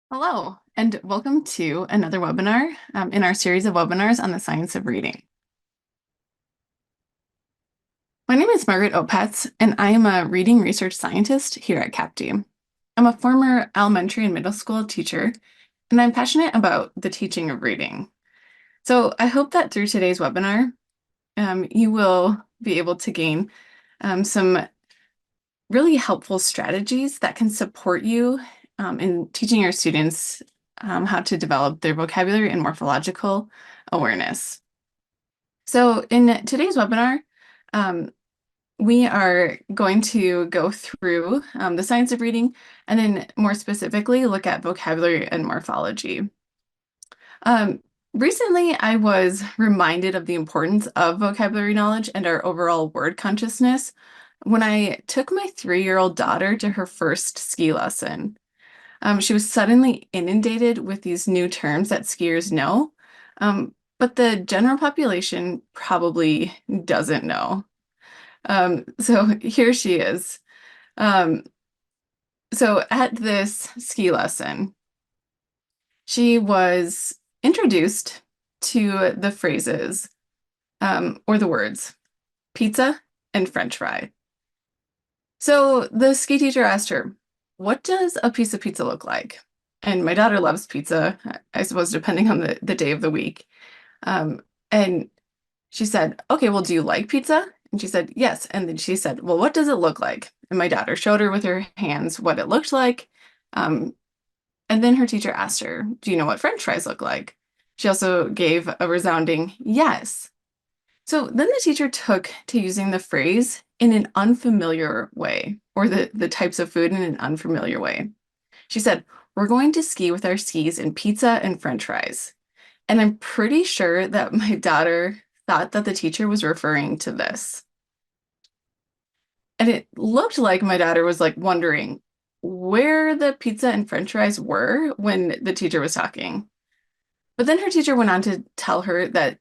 Hello, and welcome to another webinar in our series of webinars on the science of reading. My name is Margaret Opatz, and I am a reading research scientist here at CAPD. I'm a former elementary and middle school teacher, and I'm passionate about the teaching of reading. So I hope that through today's webinar, you will be able to gain some really helpful strategies that can support you in teaching your students how to develop their vocabulary and morphological awareness. So in today's webinar, we are going to go through the science of reading and then more specifically look at vocabulary and morphology. Recently, I was reminded of the importance of vocabulary knowledge and our overall word consciousness when I took my 3-year-old daughter to her first ski lesson. She was suddenly inundated with these new terms that skiers know, but the general population probably doesn't know. So here she is. Um, so at this ski lesson, she was introduced to the phrases or the words pizza and French fry. So the ski teacher asked her, "What does a piece of pizza look like?" And my daughter loves pizza, I suppose, depending on the day of the week. And she said, "Okay, well, do you like pizza?" And she said, "Yes." And then she said, "Well, what does it look like?" And my daughter showed her with her hands what it looked like. Um, and then her teacher asked her, "Do you know what French fries look like?" She also gave a resounding yes. So then the teacher took to using the phrase in an unfamiliar way, or the types of food in an unfamiliar way. She said, "We're going to ski with our skis in pizza and French fries." And I'm pretty sure that my daughter thought that the teacher was referring to this. And it looked like my daughter was like wondering where the pizza and French fries were when the teacher was talking. But then her teacher went on to tell her that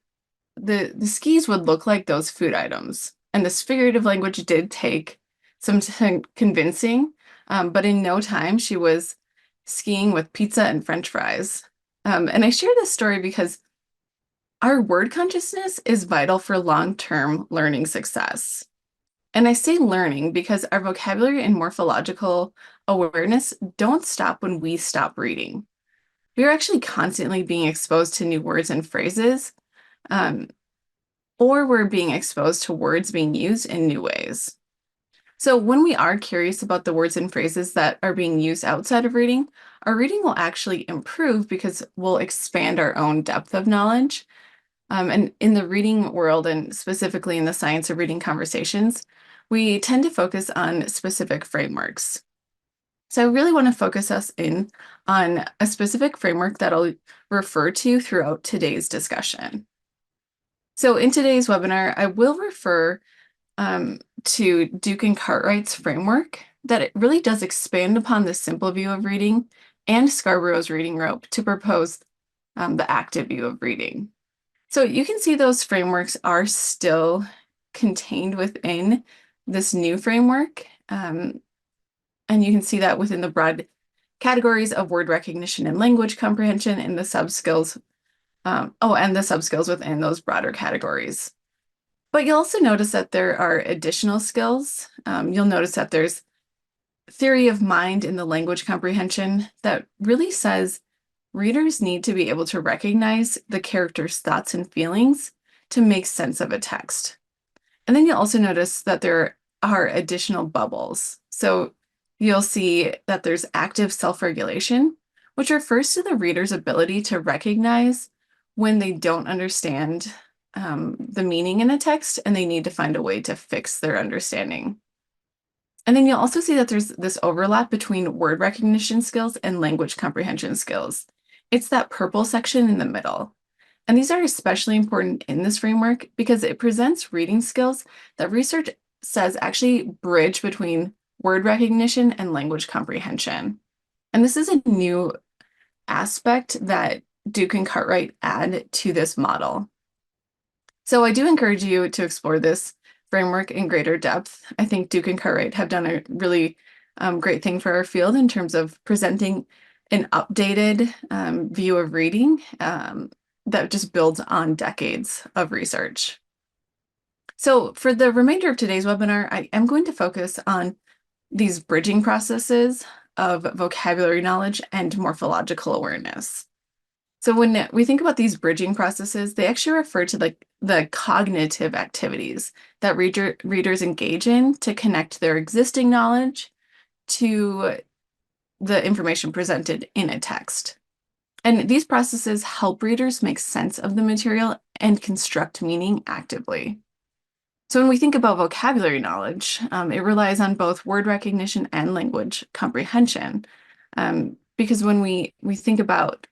the skis would look like those food items. And this figurative language did take some convincing, but in no time she was skiing with pizza and French fries. And I share this story because our word consciousness is vital for long-term learning success. And I say learning because our vocabulary and morphological awareness don't stop when we stop reading. We are actually constantly being exposed to new words and phrases, um, or we're being exposed to words being used in new ways. So when we are curious about the words and phrases that are being used outside of reading, our reading will actually improve because we'll expand our own depth of knowledge. And in the reading world, and specifically in the science of reading conversations, we tend to focus on specific frameworks. So I really want to focus us in on a specific framework that I'll refer to throughout today's discussion. So in today's webinar, I will refer to Duke and Cartwright's framework that it really does expand upon the simple view of reading and Scarborough's reading rope to propose the active view of reading. So you can see those frameworks are still contained within this new framework. And you can see that within the broad categories of word recognition and language comprehension and the sub-skills. And the sub-skills within those broader categories. But you'll also notice that there are additional skills. You'll notice that there's theory of mind in the language comprehension that really says readers need to be able to recognize the character's thoughts and feelings to make sense of a text. And then you'll also notice that there are additional bubbles. So you'll see that there's active self-regulation, which refers to the reader's ability to recognize when they don't understand the meaning in a text and they need to find a way to fix their understanding. And then you'll also see that there's this overlap between word recognition skills and language comprehension skills. It's that purple section in the middle. And these are especially important in this framework because it presents reading skills that research says actually bridge between word recognition and language comprehension. And this is a new aspect that Duke and Cartwright add to this model. So I do encourage you to explore this framework in greater depth. I think Duke and Cartwright have done a really great thing for our field in terms of presenting an updated view of reading that just builds on decades of research. So for the remainder of today's webinar, I am going to focus on these bridging processes of vocabulary knowledge and morphological awareness. So when we think about these bridging processes, they actually refer to the cognitive activities that readers engage in to connect their existing knowledge to the information presented in a text. And these processes help readers make sense of the material and construct meaning actively. So when we think about vocabulary knowledge, it relies on both word recognition and language comprehension. Because when we think about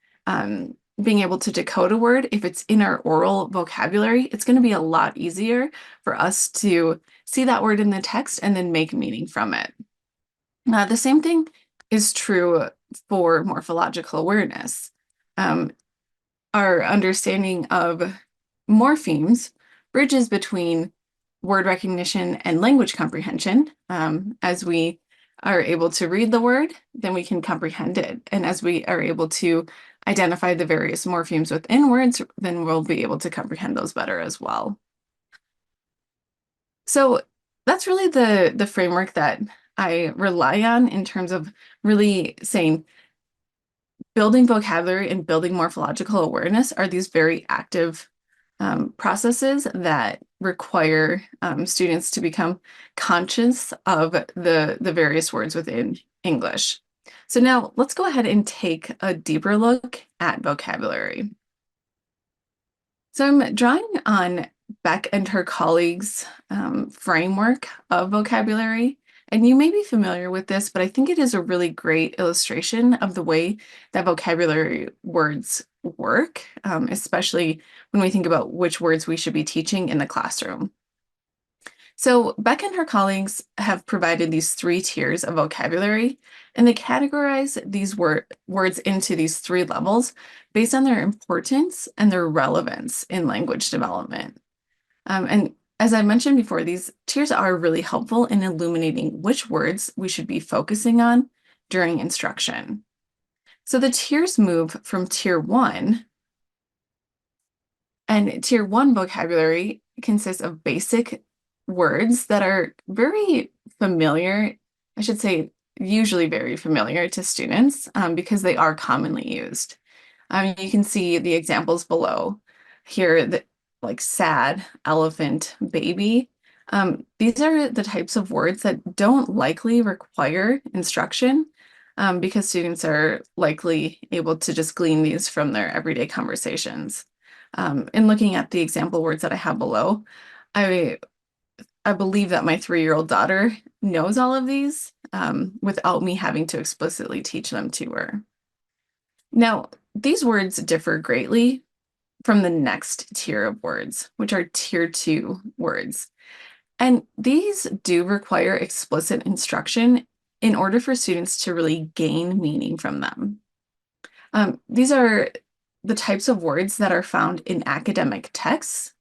being able to decode a word, if it's in our oral vocabulary, it's going to be a lot easier for us to see that word in the text and then make meaning from it. The same thing is true for morphological awareness. Our understanding of morphemes bridges between word recognition and language comprehension. As we are able to read the word, then we can comprehend it. And as we are able to identify the various morphemes within words, then we'll be able to comprehend those better as well. So that's really the framework that I rely on in terms of really saying building vocabulary and building morphological awareness are these very active processes that require students to become conscious of the various words within English. So now let's go ahead and take a deeper look at vocabulary. So I'm drawing on Beck and her colleagues' framework of vocabulary. And you may be familiar with this, but I think it is a really great illustration of the way that vocabulary words work, especially when we think about which words we should be teaching in the classroom. So Beck and her colleagues have provided these 3 tiers of vocabulary, and they categorize these words into these 3 levels based on their importance and their relevance in language development. And as I mentioned before, these tiers are really helpful in illuminating which words we should be focusing on during instruction. So the tiers move from tier 1, and tier 1 vocabulary consists of basic words that are very familiar, I should say usually very familiar to students because they are commonly used. You can see the examples below here, that like sad, elephant, baby. These are the types of words that don't likely require instruction because students are likely able to just glean these from their everyday conversations. In looking at the example words that I have below, I believe that my 3-year-old daughter knows all of these without me having to explicitly teach them to her. Now, these words differ greatly from the next tier of words, which are tier 2 words. And these do require explicit instruction in order for students to really gain meaning from them. These are the types of words that are found in academic texts,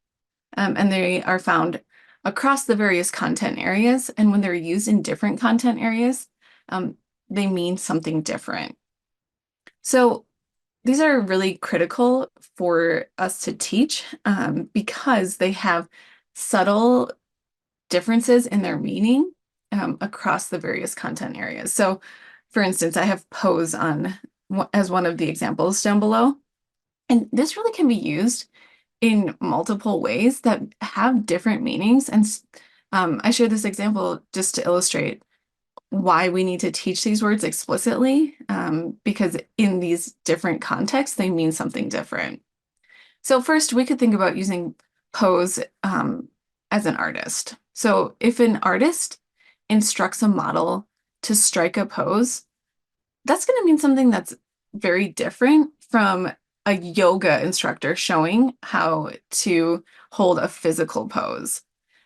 and they are found across the various content areas. And when they're used in different content areas, they mean something different. So these are really critical for us to teach because they have subtle differences in their meaning across the various content areas. So for instance, I have pose on as one of the examples down below. And this really can be used in multiple ways that have different meanings. And I share this example just to illustrate why we need to teach these words explicitly, because in these different contexts, they mean something different. So first, we could think about using pose as an artist. So if an artist instructs a model to strike a pose, that's going to mean something that's very different from a yoga instructor showing how to hold a physical pose.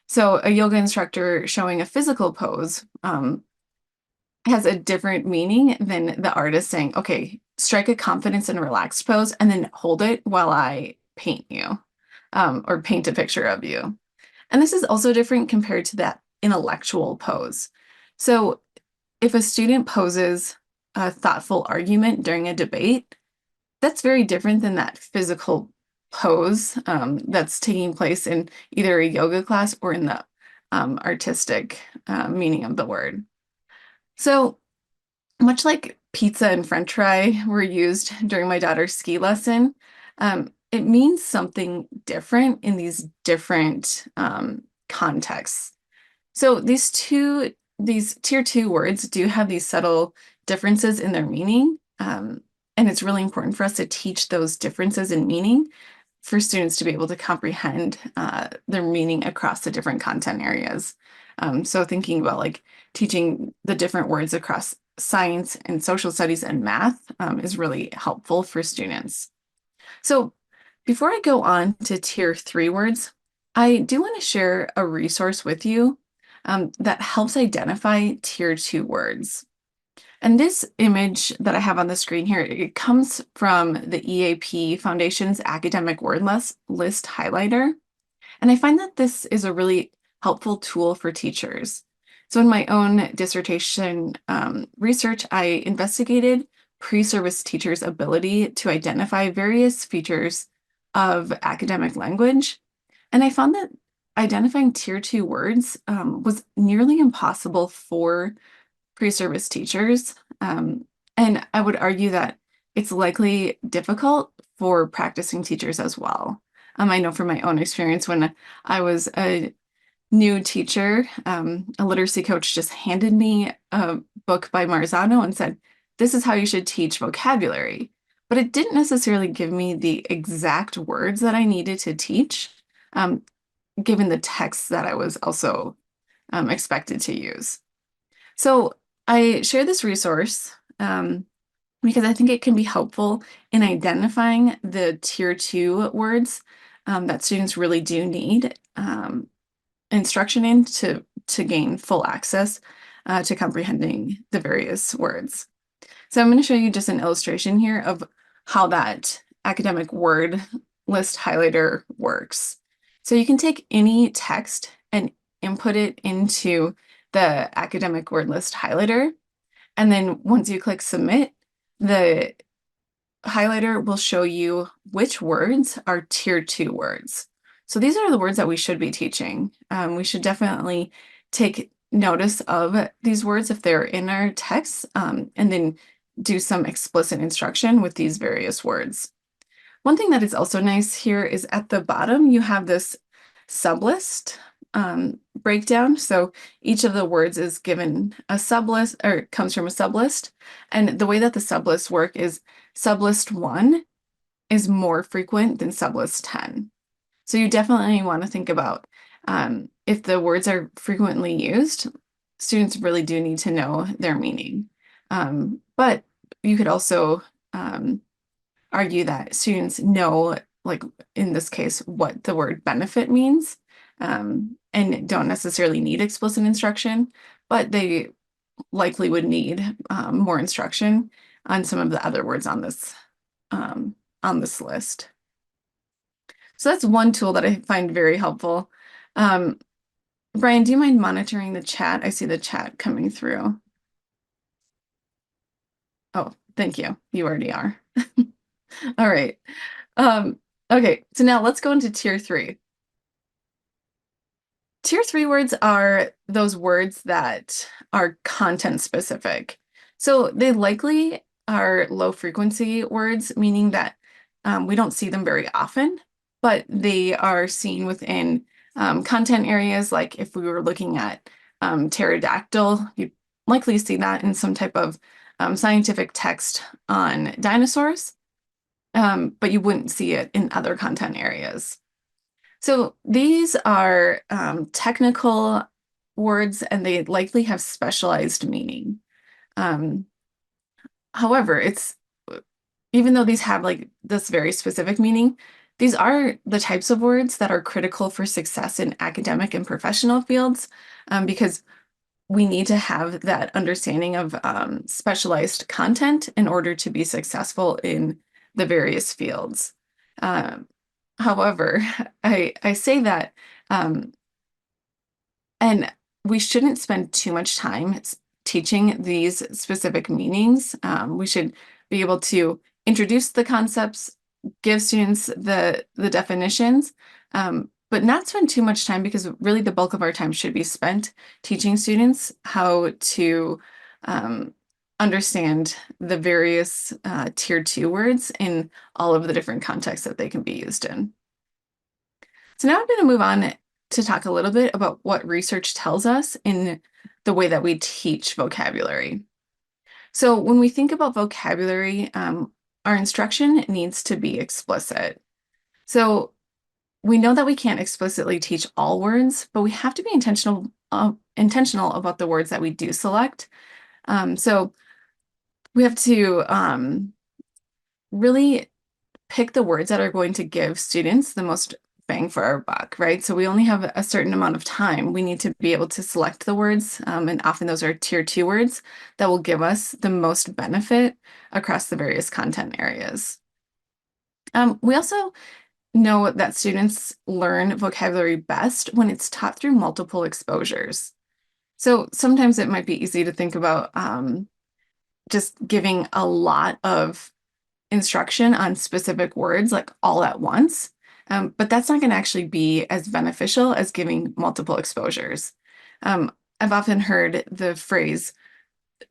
So a yoga instructor showing a physical pose has a different meaning than the artist saying, okay, strike a confidence and relaxed pose and then hold it while I paint you or paint a picture of you. And this is also different compared to that intellectual pose. So if a student poses a thoughtful argument during a debate, that's very different than that physical pose that's taking place in either a yoga class or in the artistic meaning of the word. So, much like pizza and French fry were used during my daughter's ski lesson, it means something different in these different contexts. So these tier two words do have these subtle differences in their meaning. And it's really important for us to teach those differences in meaning for students to be able to comprehend their meaning across the different content areas. So thinking about like teaching the different words across science and social studies and math is really helpful for students. So before I go on to tier three words, I do want to share a resource with you that helps identify tier two words. And this image that I have on the screen here, it comes from the EAP Foundation's academic word list highlighter. And I find that this is a really helpful tool for teachers. So in my own dissertation research, I investigated pre-service teachers' ability to identify various features of academic language. And I found that identifying tier two words was nearly impossible for pre-service teachers. And I would argue that it's likely difficult for practicing teachers as well. I know from my own experience when I was a new teacher, a literacy coach just handed me a book by Marzano and said, "This is how you should teach vocabulary." But it didn't necessarily give me the exact words that I needed to teach, given the texts that I was also expected to use. So I share this resource because I think it can be helpful in identifying the tier two words that students really do need instruction in to gain full access to comprehending the various words. So I'm going to show you just an illustration here of how that academic word list highlighter works. So you can take any text and input it into the academic word list highlighter. And then once you click submit, the highlighter will show you which words are tier two words. So these are the words that we should be teaching. We should definitely take notice of these words if they're in our text, and then do some explicit instruction with these various words. One thing that is also nice here is at the bottom, you have this sublist breakdown. So each of the words is given a sublist or comes from a sublist. And the way that the sublists work is sublist 1 is more frequent than sublist 10. So you definitely want to think about if the words are frequently used, students really do need to know their meaning. But you could also argue that students know, like in this case, what the word benefit means, and don't necessarily need explicit instruction, but they likely would need more instruction on some of the other words on this list. So that's one tool that I find very helpful. Brian, do you mind monitoring the chat? I see the chat coming through. Oh, thank you. You already are. All right. Okay, so now let's go into tier three. Tier three words are those words that are content specific. So they likely are low frequency words, meaning that we don't see them very often, but they are seen within content areas. Like if we were looking at pterodactyl, you'd likely see that in some type of scientific text on dinosaurs, but you wouldn't see it in other content areas. So these are technical words and they likely have specialized meaning. However, even though these have like this very specific meaning, these are the types of words that are critical for success in academic and professional fields, because we need to have that understanding of specialized content in order to be successful in the various fields. However, I say that, and we shouldn't spend too much time teaching these specific meanings. We should be able to introduce the concepts, give students the definitions, but not spend too much time because really the bulk of our time should be spent teaching students how to understand the various tier 2 words in all of the different contexts that they can be used in. So now I'm going to move on to talk a little bit about what research tells us in the way that we teach vocabulary. So when we think about vocabulary, our instruction needs to be explicit. So we know that we can't explicitly teach all words, but we have to be intentional about the words that we do select. So we have to really pick the words that are going to give students the most bang for our buck, right? So we only have a certain amount of time. We need to be able to select the words, and often those are tier 2 words that will give us the most benefit across the various content areas. We also know that students learn vocabulary best when it's taught through multiple exposures. So sometimes it might be easy to think about just giving a lot of instruction on specific words like all at once. But that's not going to actually be as beneficial as giving multiple exposures. I've often heard the phrase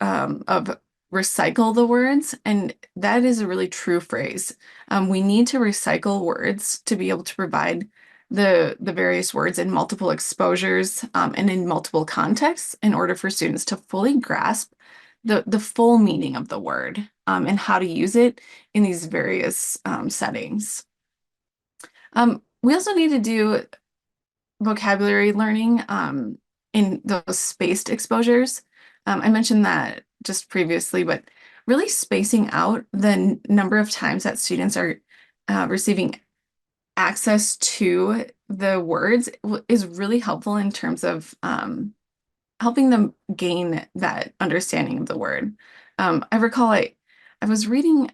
of recycle the words, and that is a really true phrase. We need to recycle words to be able to provide the various words in multiple exposures and in multiple contexts in order for students to fully grasp the full meaning of the word and how to use it in these various settings. We also need to do vocabulary learning in those spaced exposures. I mentioned that just previously, but really spacing out the number of times that students are receiving access to the words is really helpful in terms of helping them gain that understanding of the word. I recall I was reading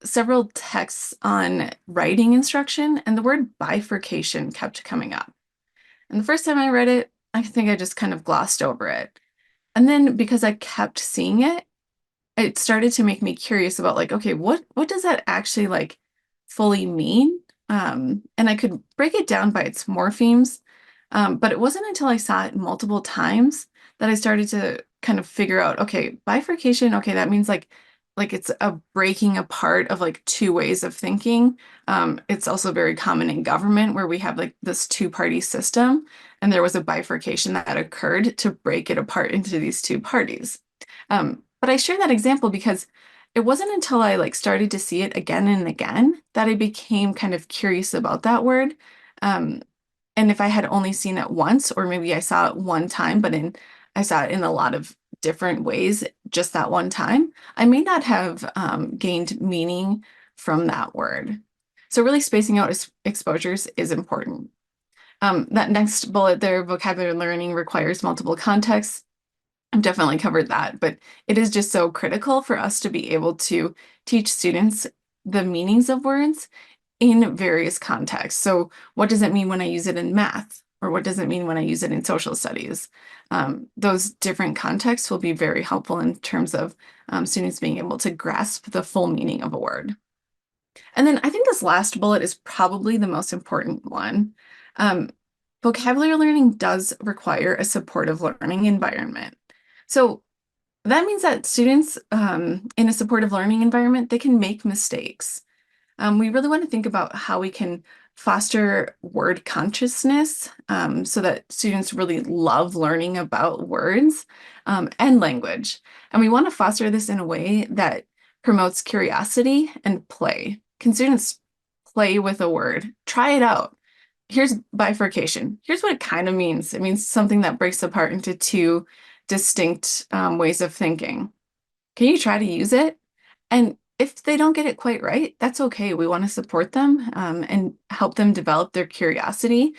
several texts on writing instruction, and the word bifurcation kept coming up. And the first time I read it, I think I just kind of glossed over it. And then because I kept seeing it, it started to make me curious about like, okay, what does that actually like fully mean? And I could break it down by its morphemes, but it wasn't until I saw it multiple times that I started to kind of figure out, okay, bifurcation, okay, that means like it's a breaking apart of like two ways of thinking. It's also very common in government where we have like this two-party system, and there was a bifurcation that occurred to break it apart into these two parties. But I share that example because it wasn't until I like started to see it again and again that I became kind of curious about that word. And if I had only seen it once, or maybe I saw it one time, but I saw it in a lot of different ways just that one time, I may not have gained meaning from that word. So really spacing out exposures is important. That next bullet there, vocabulary learning requires multiple contexts. I've definitely covered that, but it is just so critical for us to be able to teach students the meanings of words in various contexts. So what does it mean when I use it in math? Or what does it mean when I use it in social studies? Those different contexts will be very helpful in terms of students being able to grasp the full meaning of a word. And then I think this last bullet is probably the most important one. Vocabulary learning does require a supportive learning environment. So that means that students in a supportive learning environment, they can make mistakes. We really want to think about how we can foster word consciousness so that students really love learning about words and language. And we want to foster this in a way that promotes curiosity and play. Can students play with a word? Try it out. Here's bifurcation. Here's what it kind of means. It means something that breaks apart into two distinct ways of thinking. Can you try to use it? And if they don't get it quite right, that's okay. We want to support them and help them develop their curiosity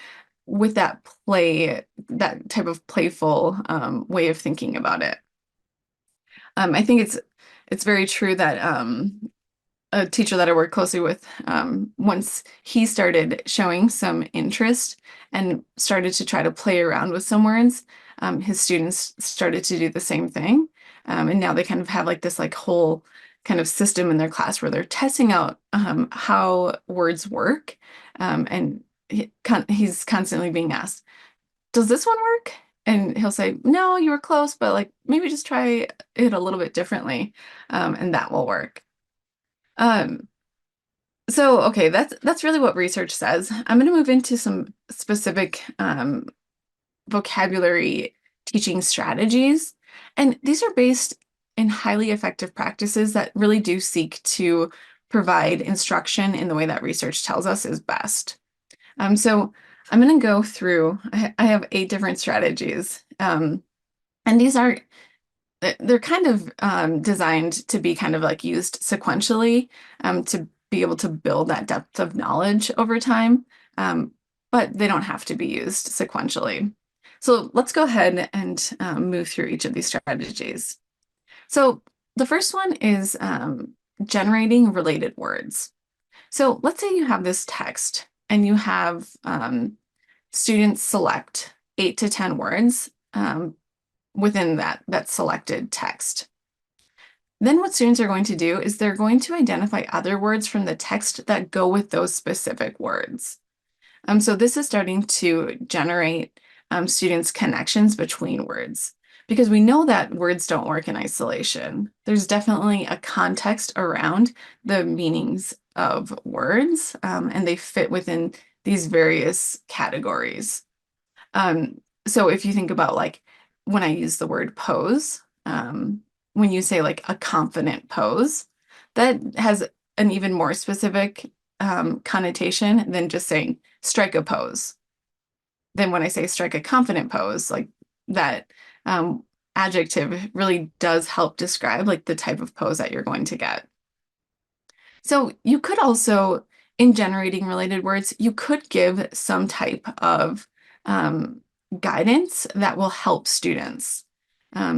with that play, that type of playful way of thinking about it. I think it's very true that a teacher that I work closely with, once he started showing some interest and started to try to play around with some words, his students started to do the same thing. And now they kind of have like this like whole kind of system in their class where they're testing out how words work. And he's constantly being asked, does this one work? And he'll say, no, you were close, but like maybe just try it a little bit differently, and that will work. Um, so okay, that's really what research says. I'm going to move into some specific vocabulary teaching strategies, and these are based in highly effective practices that really do seek to provide instruction in the way that research tells us is best. So I'm going to go through, I have 8 different strategies. And these are, they're kind of designed to be kind of like used sequentially to be able to build that depth of knowledge over time. Um, but they don't have to be used sequentially. So let's go ahead and move through each of these strategies. So the first one is generating related words. So let's say you have this text and you have students select 8 to 10 words within that selected text. Then what students are going to do is they're going to identify other words from the text that go with those specific words. So this is starting to generate students' connections between words because we know that words don't work in isolation. There's definitely a context around the meanings of words, and they fit within these various categories. So if you think about like when I use the word pose, when you say like a confident pose, that has an even more specific connotation than just saying strike a pose. Then when I say strike a confident pose, like that adjective really does help describe like the type of pose that you're going to get. So you could also, in generating related words, you could give some type of guidance that will help students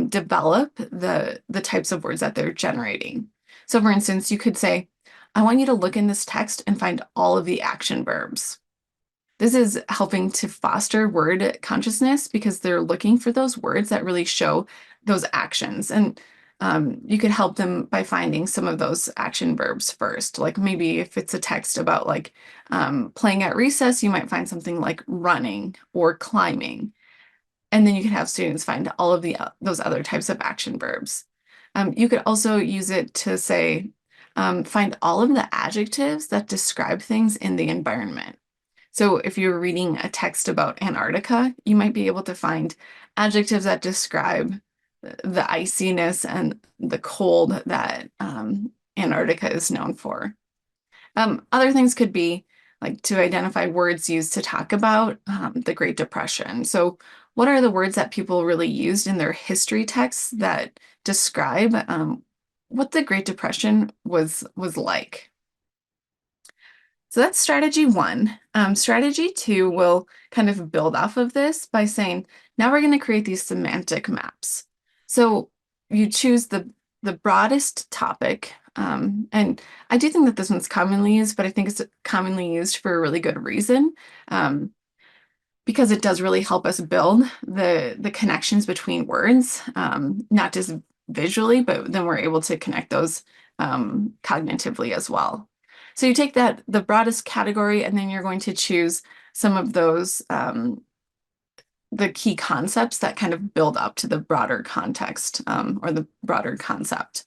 develop the types of words that they're generating. So for instance, you could say, I want you to look in this text and find all of the action verbs. This is helping to foster word consciousness because they're looking for those words that really show those actions. And you could help them by finding some of those action verbs first. Like maybe if it's a text about like playing at recess, you might find something like running or climbing. And then you can have students find all of those other types of action verbs. You could also use it to say, find all of the adjectives that describe things in the environment. So if you're reading a text about Antarctica, you might be able to find adjectives that describe the iciness and the cold that Antarctica is known for. Other things could be like to identify words used to talk about the Great Depression. So what are the words that people really used in their history texts that describe what the Great Depression was like? So that's strategy 1. Strategy 2 will kind of build off of this by saying, now we're going to create these semantic maps. So you choose the broadest topic, and I do think that this one's commonly used, but I think it's commonly used for a really good reason, because it does really help us build the connections between words, not just visually, but then we're able to connect those cognitively as well. So you take the broadest category, and then you're going to choose some of those, the key concepts that kind of build up to the broader context or the broader concept.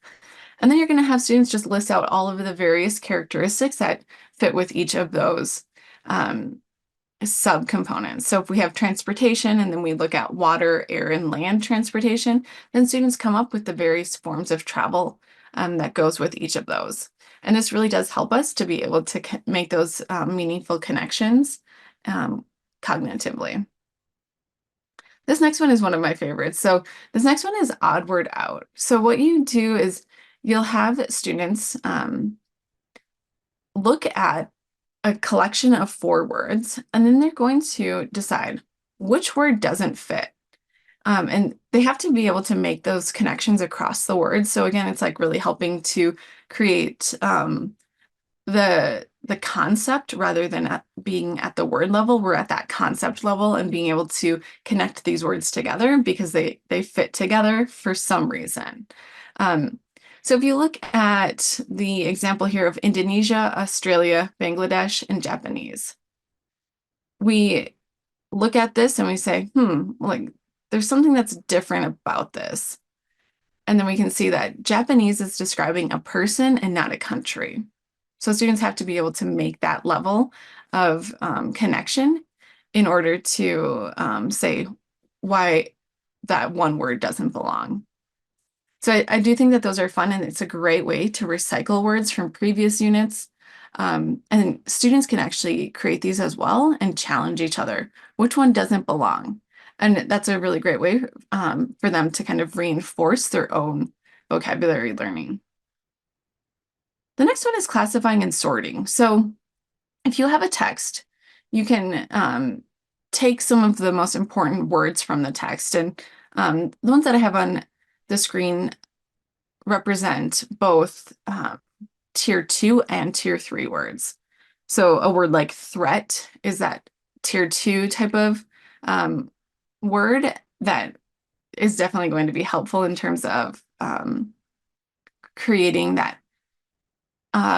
And then you're going to have students just list out all of the various characteristics that fit with each of those subcomponents. So if we have transportation and then we look at water, air, and land transportation, then students come up with the various forms of travel that goes with each of those. And this really does help us to be able to make those meaningful connections cognitively. This next one is one of my favorites. So this next one is odd word out. So what you do is you'll have students look at a collection of 4 words, and then they're going to decide which word doesn't fit. And they have to be able to make those connections across the words. So again, it's like really helping to create the concept rather than being at the word level. We're at that concept level and being able to connect these words together because they fit together for some reason. Um, so if you look at the example here of Indonesia, Australia, Bangladesh, and Japanese, we look at this and we say, like there's something that's different about this. And then we can see that Japanese is describing a person and not a country. So students have to be able to make that level of connection in order to say why that one word doesn't belong. So I do think that those are fun and it's a great way to recycle words from previous units. And students can actually create these as well and challenge each other. Which one doesn't belong? And that's a really great way for them to kind of reinforce their own vocabulary learning. The next one is classifying and sorting. So if you have a text, you can take some of the most important words from the text. And the ones that I have on the screen represent both tier 2 and tier 3 words. So a word like threat is that tier 2 type of word that is definitely going to be helpful in terms of creating that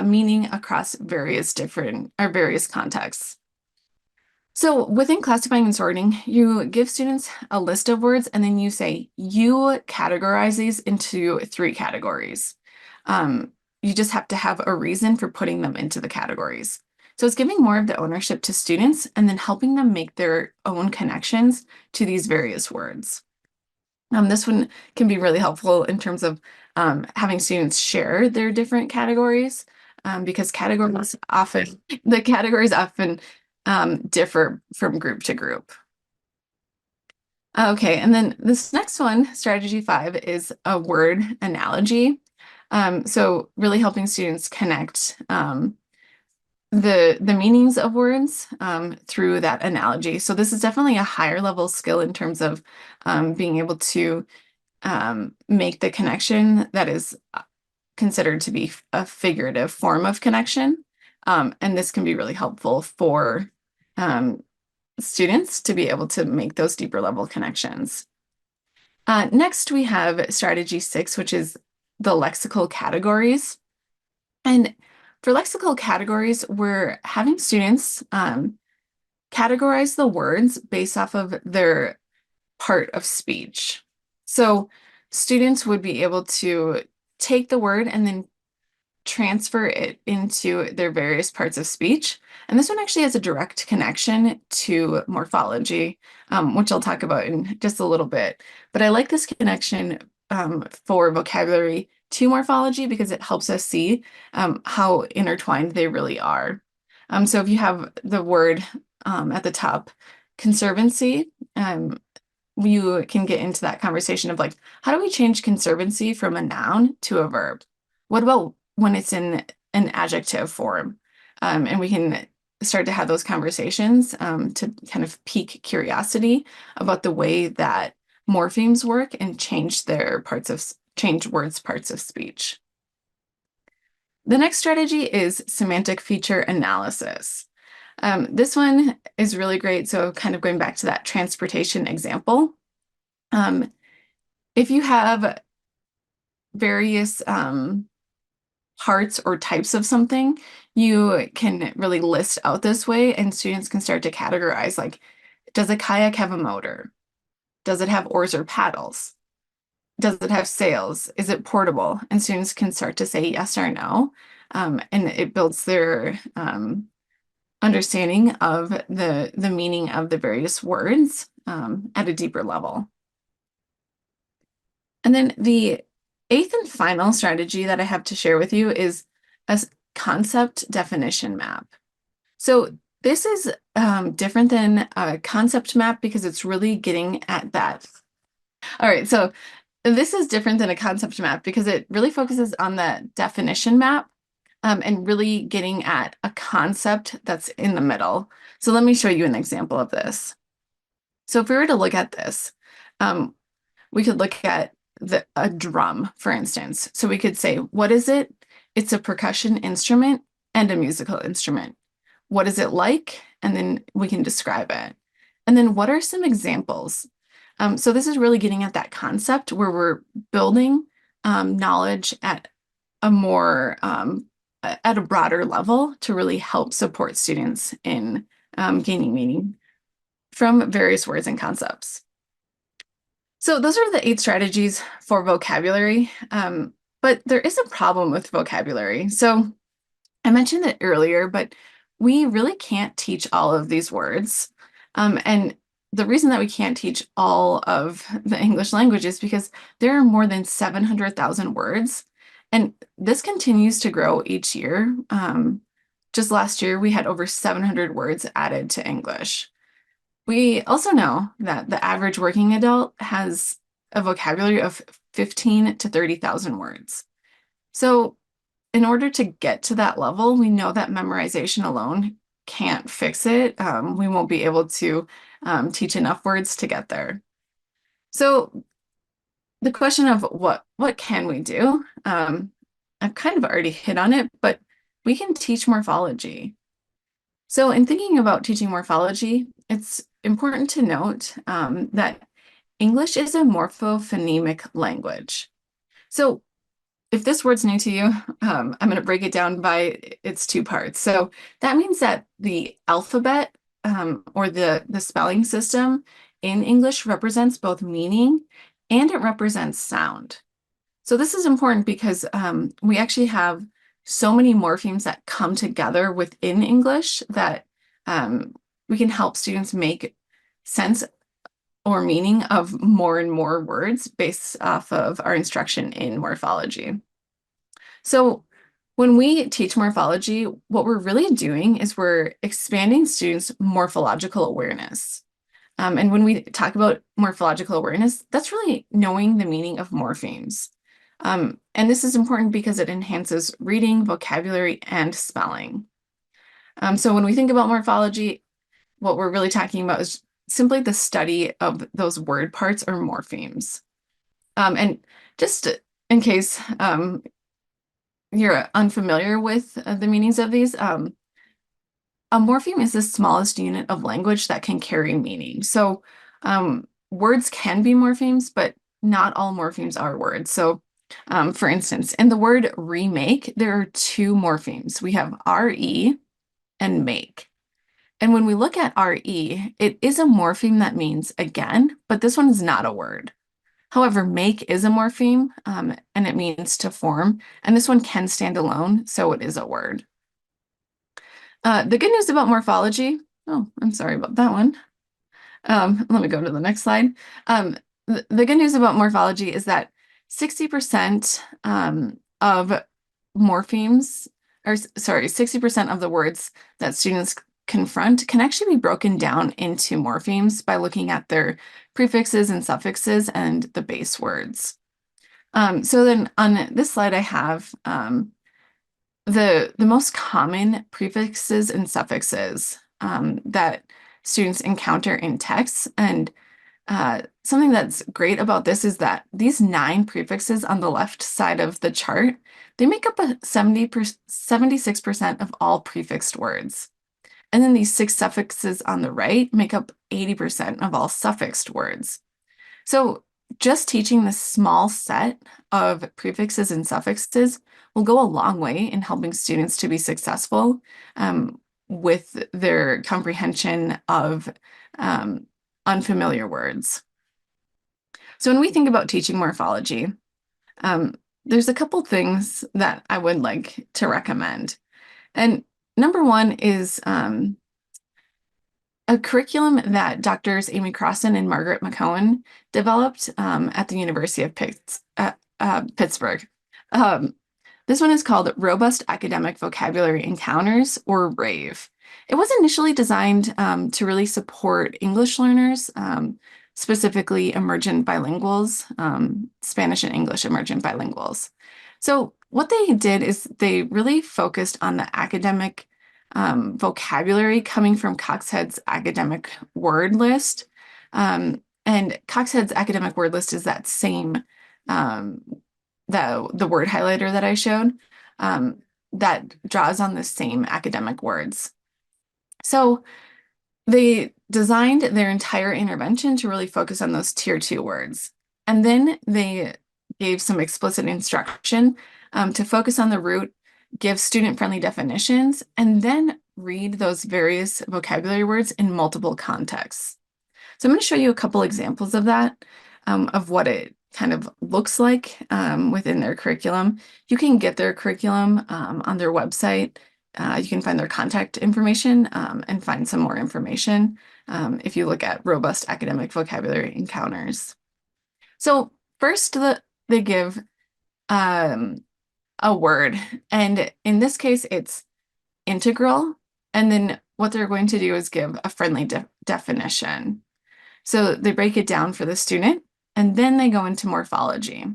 meaning across various different or various contexts. So within classifying and sorting, you give students a list of words and then you say, you categorize these into 3 categories. You just have to have a reason for putting them into the categories. So it's giving more of the ownership to students and then helping them make their own connections to these various words. This one can be really helpful in terms of having students share their different categories because the categories often differ from group to group. Okay, and then this next one, strategy 5, is a word analogy. So really helping students connect the meanings of words through that analogy. So this is definitely a higher level skill in terms of being able to make the connection that is considered to be a figurative form of connection. And this can be really helpful for students to be able to make those deeper level connections. Next, we have strategy 6, which is the lexical categories. And for lexical categories, we're having students categorize the words based off of their part of speech. So students would be able to take the word and then transfer it into their various parts of speech. And this one actually has a direct connection to morphology, which I'll talk about in just a little bit. But I like this connection for vocabulary to morphology because it helps us see how intertwined they really are. So if you have the word at the top, conservancy, you can get into that conversation of like, how do we change conservancy from a noun to a verb? What about when it's in an adjective form? And we can start to have those conversations to kind of pique curiosity about the way that morphemes work and change words parts of speech. The next strategy is semantic feature analysis. This one is really great. So kind of going back to that transportation example, if you have various parts or types of something, you can really list out this way and students can start to categorize like, does a kayak have a motor? Does it have oars or paddles? Does it have sails? Is it portable? And students can start to say yes or no. And it builds their understanding of the meaning of the various words at a deeper level. And then the 8th and final strategy that I have to share with you is a concept definition map. So this is different than a concept map because it's really getting at that. All right, so this is different than a concept map because it really focuses on the definition map and really getting at a concept that's in the middle. So let me show you an example of this. So if we were to look at this, Um, we could look at a drum, for instance. So we could say, what is it? It's a percussion instrument and a musical instrument. What is it like? And then we can describe it. And then what are some examples? So this is really getting at that concept where we're building knowledge at a more at a broader level to really help support students in gaining meaning from various words and concepts. So those are the 8 strategies for vocabulary. But there is a problem with vocabulary. So I mentioned it earlier, but we really can't teach all of these words. And the reason that we can't teach all of the English language is because there are more than 700,000 words, and this continues to grow each year. Just last year, we had over 700 words added to English. We also know that the average working adult has a vocabulary of 15 to 30,000 words. So in order to get to that level, we know that memorization alone can't fix it. We won't be able to teach enough words to get there. So the question of what can we do? I've kind of already hit on it, but we can teach morphology. So in thinking about teaching morphology, it's important to note that English is a morphophonemic language. So if this word's new to you, I'm going to break it down by its 2 parts. So that means that the alphabet or the spelling system in English represents both meaning and it represents sound. So this is important because we actually have so many morphemes that come together within English that we can help students make sense or meaning of more and more words based off of our instruction in morphology. So when we teach morphology, what we're really doing is we're expanding students' morphological awareness. And when we talk about morphological awareness, that's really knowing the meaning of morphemes. And this is important because it enhances reading, vocabulary, and spelling. So when we think about morphology, what we're really talking about is simply the study of those word parts or morphemes. And just in case you're unfamiliar with the meanings of these, a morpheme is the smallest unit of language that can carry meaning. So words can be morphemes, but not all morphemes are words. So for instance, in the word remake, there are 2 morphemes. We have re and make. And when we look at re, it is a morpheme that means again, but this one is not a word. However, make is a morpheme and it means to form, and this one can stand alone, so it is a word. The good news about morphology, oh, I'm sorry about that one. Let me go to the next slide. The good news about morphology is that 60% of morphemes, or sorry, 60% of the words that students confront can actually be broken down into morphemes by looking at their prefixes and suffixes and the base words. So then on this slide, I have the most common prefixes and suffixes that students encounter in texts. And something that's great about this is that these 9 prefixes on the left side of the chart, they make up 76% of all prefixed words. And then these 6 suffixes on the right make up 80% of all suffixed words. So just teaching this small set of prefixes and suffixes will go a long way in helping students to be successful with their comprehension of unfamiliar words. So when we think about teaching morphology, there's a couple things that I would like to recommend. And number one is a curriculum that Doctors Amy Crossan and Margaret McCohen developed at the University of Pittsburgh. This one is called Robust Academic Vocabulary Encounters, or RAVE. It was initially designed to really support English learners, specifically emergent bilinguals, Spanish and English emergent bilinguals. So what they did is they really focused on the academic vocabulary coming from Coxhead's academic word list. And Coxhead's academic word list is that same, um, the word highlighter that I showed, um, that draws on the same academic words. So they designed their entire intervention to really focus on those tier two words. And then they gave some explicit instruction to focus on the root, give student-friendly definitions, and then read those various vocabulary words in multiple contexts. So I'm going to show you a couple examples of that, of what it kind of looks like within their curriculum. You can get their curriculum on their website. You can find their contact information and find some more information if you look at robust academic vocabulary encounters. So first, they give a word, and in this case, it's integral. And then what they're going to do is give a friendly definition. So they break it down for the student, and then they go into morphology,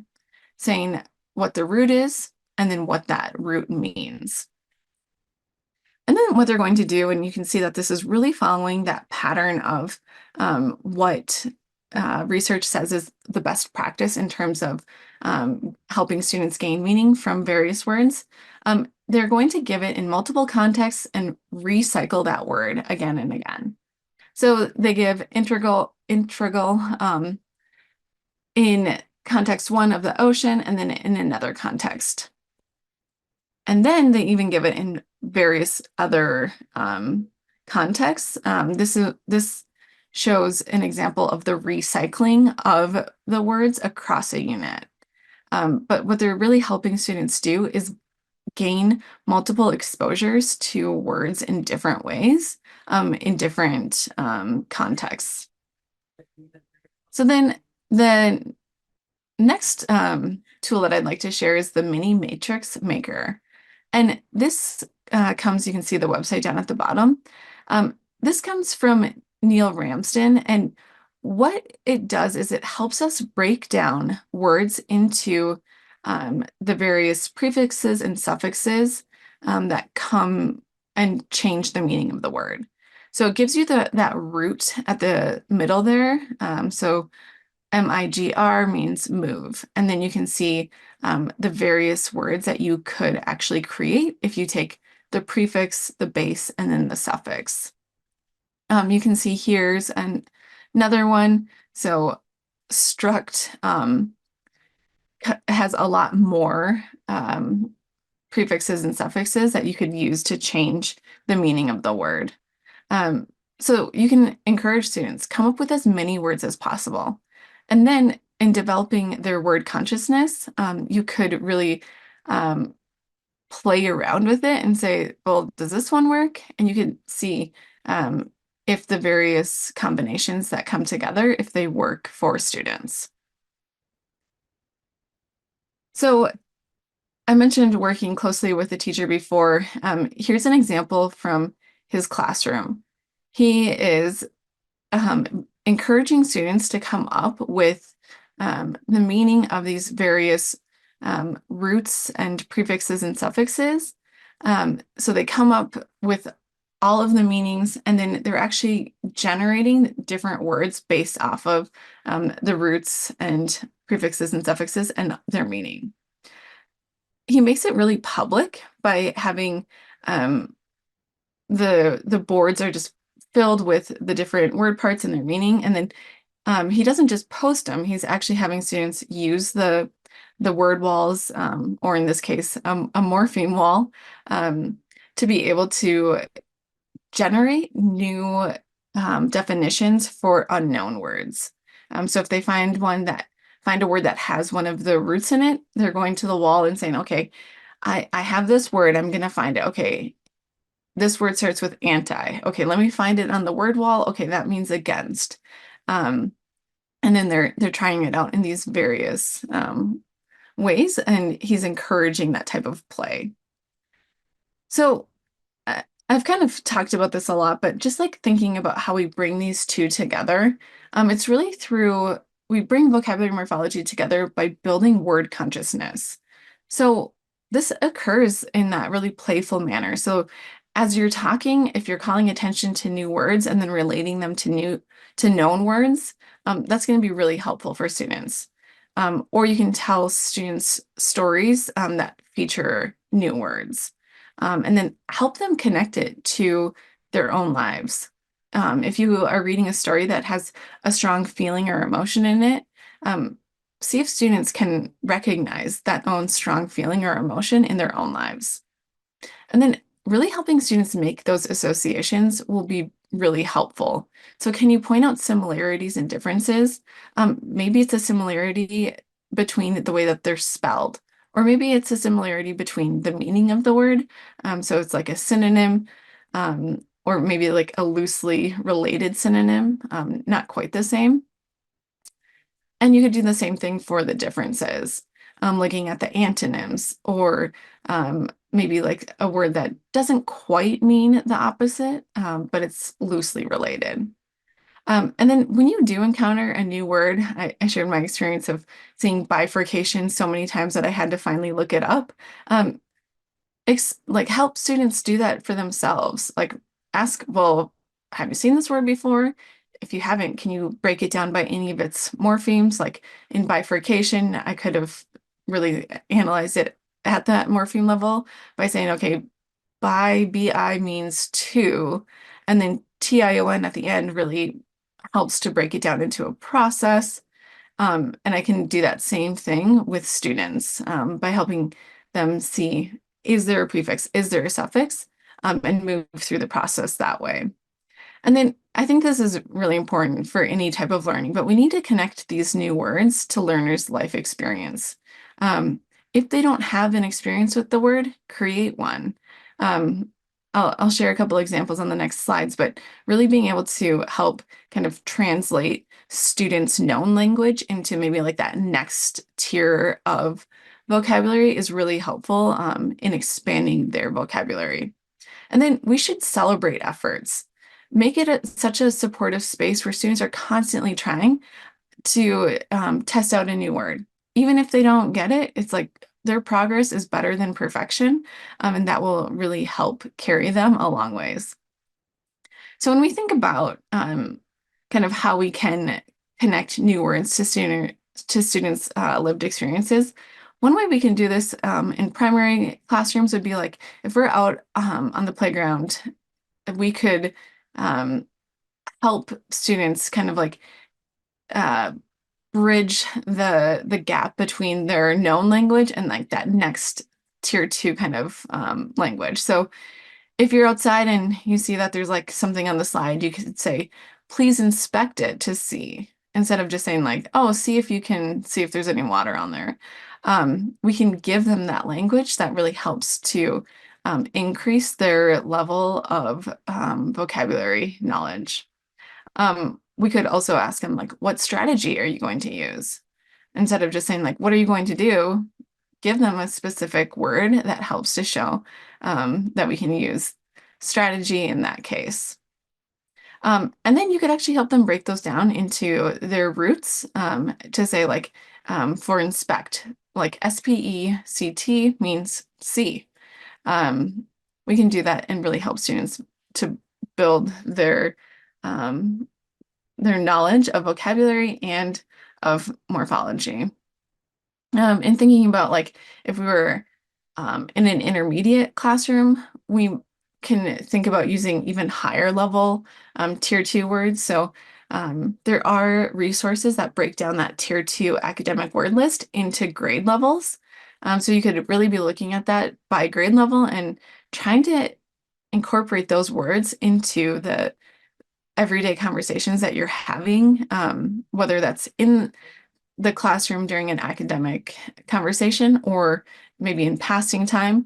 saying what the root is and then what that root means. And then what they're going to do, and you can see that this is really following that pattern of what research says is the best practice in terms of helping students gain meaning from various words. They're going to give it in multiple contexts and recycle that word again and again. So they give integral in context one of the ocean and then in another context. And then they even give it in various other contexts. This shows an example of the recycling of the words across a unit. But what they're really helping students do is gain multiple exposures to words in different ways, in different contexts. So then the next tool that I'd like to share is the mini matrix maker. And this comes, you can see the website down at the bottom. This comes from Neil Ramsden, and what it does is it helps us break down words into the various prefixes and suffixes that come and change the meaning of the word. So it gives you that root at the middle there. So MIGR means move. And then you can see the various words that you could actually create if you take the prefix, the base, and then the suffix. You can see here's another one. So struct has a lot more prefixes and suffixes that you could use to change the meaning of the word. So you can encourage students, come up with as many words as possible. And then in developing their word consciousness, you could really play around with it and say, well, does this one work? And you can see if the various combinations that come together, if they work for students. So I mentioned working closely with the teacher before. Here's an example from his classroom. He is encouraging students to come up with the meaning of these various roots and prefixes and suffixes. So they come up with all of the meanings, and then they're actually generating different words based off of the roots and prefixes and suffixes and their meaning. He makes it really public by having the boards are just filled with the different word parts and their meaning. And then he doesn't just post them, he's actually having students use the word walls, or in this case, a morpheme wall, to be able to generate new definitions for unknown words. So if they find a word that has one of the roots in it, they're going to the wall and saying, okay, I have this word, I'm gonna find it. Okay, this word starts with anti. Okay, let me find it on the word wall. Okay, that means against. And then they're trying it out in these various ways, and he's encouraging that type of play. So I've kind of talked about this a lot, but just like thinking about how we bring these two together, it's really we bring vocabulary morphology together by building word consciousness. So this occurs in that really playful manner. So as you're talking, if you're calling attention to new words and then relating them to known words, that's going to be really helpful for students. Or you can tell students stories that feature new words, and then help them connect it to their own lives. If you are reading a story that has a strong feeling or emotion in it, see if students can recognize that own strong feeling or emotion in their own lives. And then really helping students make those associations will be really helpful. So can you point out similarities and differences? Maybe it's a similarity between the way that they're spelled, or maybe it's a similarity between the meaning of the word. So it's like a synonym, or maybe like a loosely related synonym, not quite the same. And you could do the same thing for the differences, looking at the antonyms, or maybe like a word that doesn't quite mean the opposite, but it's loosely related. And then when you do encounter a new word, I shared my experience of seeing bifurcation so many times that I had to finally look it up. Um, like help students do that for themselves. Like ask, well, have you seen this word before? If you haven't, can you break it down by any of its morphemes? Like in bifurcation, I could have really analyzed it at that morpheme level by saying, okay, bi means two, and then tion at the end really helps to break it down into a process. And I can do that same thing with students by helping them see, is there a prefix, is there a suffix, and move through the process that way. And then I think this is really important for any type of learning, but we need to connect these new words to learners' life experience. If they don't have an experience with the word, create one. Um, I'll share a couple examples on the next slides, but really being able to help kind of translate students' known language into maybe like that next tier of vocabulary is really helpful in expanding their vocabulary. And then we should celebrate efforts. Make it such a supportive space where students are constantly trying to test out a new word. Even if they don't get it, it's like their progress is better than perfection, and that will really help carry them a long ways. So when we think about kind of how we can connect new words to students' lived experiences, one way we can do this in primary classrooms would be like if we're out on the playground, we could um, help students kind of like uh, bridge the gap between their known language and like that next tier two kind of language. So if you're outside and you see that there's like something on the slide, you could say, please inspect it to see, instead of just saying like, oh, see if you can see if there's any water on there. We can give them that language that really helps to increase their level of vocabulary knowledge. We could also ask them like, what strategy are you going to use? Instead of just saying like, what are you going to do? Give them a specific word that helps to show that we can use strategy in that case. And then you could actually help them break those down into their roots to say like, for inspect, like SPECT means see. We can do that and really help students to build their knowledge of vocabulary and of morphology. And thinking about like if we were in an intermediate classroom, we can think about using even higher level tier two words. So there are resources that break down that tier two academic word list into grade levels. So you could really be looking at that by grade level and trying to incorporate those words into the everyday conversations that you're having, whether that's in the classroom during an academic conversation or maybe in passing time,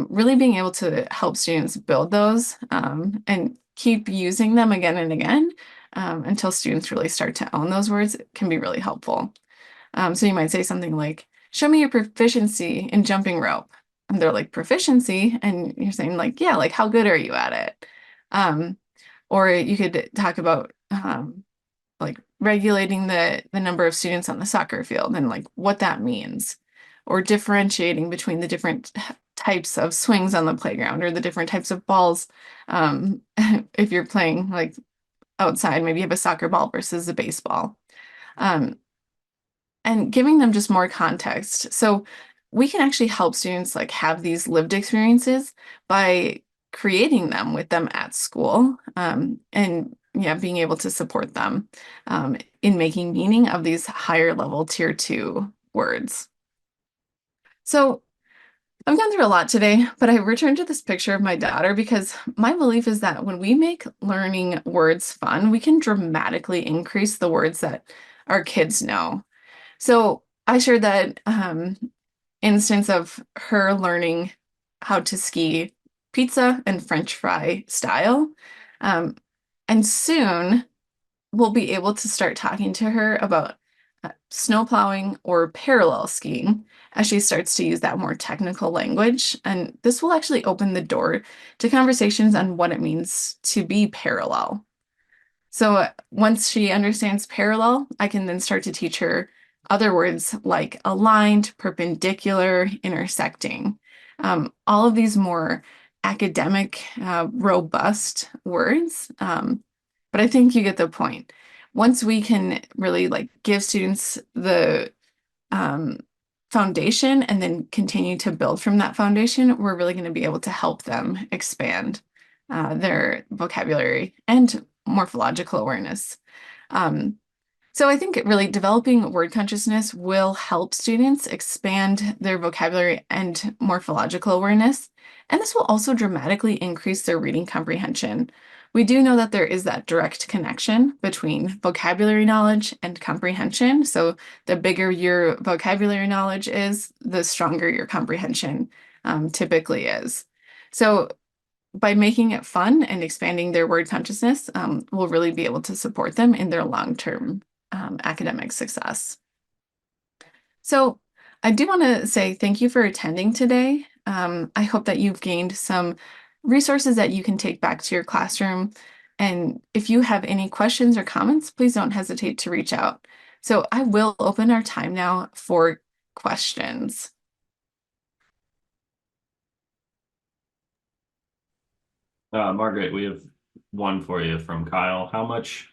really being able to help students build those and keep using them again and again until students really start to own those words can be really helpful. So you might say something like, show me your proficiency in jumping rope. And they're like, proficiency? And you're saying like, yeah, like how good are you at it? Or you could talk about like regulating the number of students on the soccer field and like what that means, or differentiating between the different types of swings on the playground or the different types of balls. If you're playing like outside, maybe you have a soccer ball versus a baseball. Um, and giving them just more context. So we can actually help students like have these lived experiences by creating them with them at school, and yeah, being able to support them in making meaning of these higher level tier two words. So I've gone through a lot today, but I returned to this picture of my daughter because my belief is that when we make learning words fun, we can dramatically increase the words that our kids know. So I shared that instance of her learning how to ski pizza and French fry style. Um, and soon we'll be able to start talking to her about snow plowing or parallel skiing as she starts to use that more technical language. And this will actually open the door to conversations on what it means to be parallel. So once she understands parallel, I can then start to teach her other words like aligned, perpendicular, intersecting. All of these more academic, robust words. But I think you get the point. Once we can really like give students the um, foundation and then continue to build from that foundation, we're really going to be able to help them expand their vocabulary and morphological awareness. Um, so I think really developing word consciousness will help students expand their vocabulary and morphological awareness. And this will also dramatically increase their reading comprehension. We do know that there is that direct connection between vocabulary knowledge and comprehension. So the bigger your vocabulary knowledge is, the stronger your comprehension typically is. So by making it fun and expanding their word consciousness, we'll really be able to support them in their long-term academic success. So I do want to say thank you for attending today. I hope that you've gained some resources that you can take back to your classroom. And if you have any questions or comments, please don't hesitate to reach out. So I will open our time now for questions. Margaret, we have one for you from Kyle. How much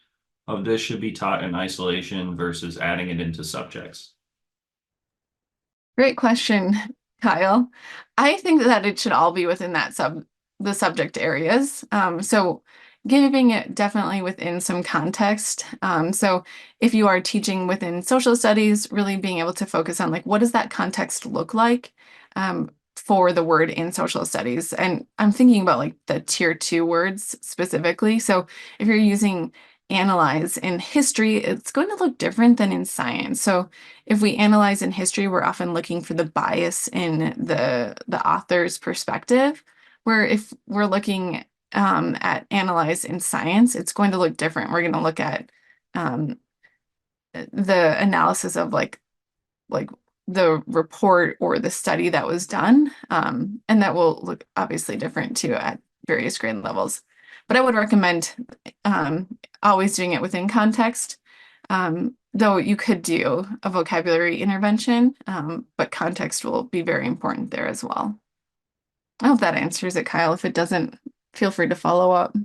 of this should be taught in isolation versus adding it into subjects? Great question, Kyle. I think that it should all be within the subject areas. So giving it definitely within some context. So if you are teaching within social studies, really being able to focus on like what does that context look like for the word in social studies. And I'm thinking about like the tier two words specifically. So if you're using analyze in history, it's going to look different than in science. So if we analyze in history, we're often looking for the bias in the author's perspective, where if we're looking at analyze in science, it's going to look different. We're going to look at um, the analysis of like the report or the study that was done, and that will look obviously different too at various grade levels. But I would recommend always doing it within context. Though you could do a vocabulary intervention, but context will be very important there as well. I hope that answers it, Kyle. If it doesn't, feel free to follow up.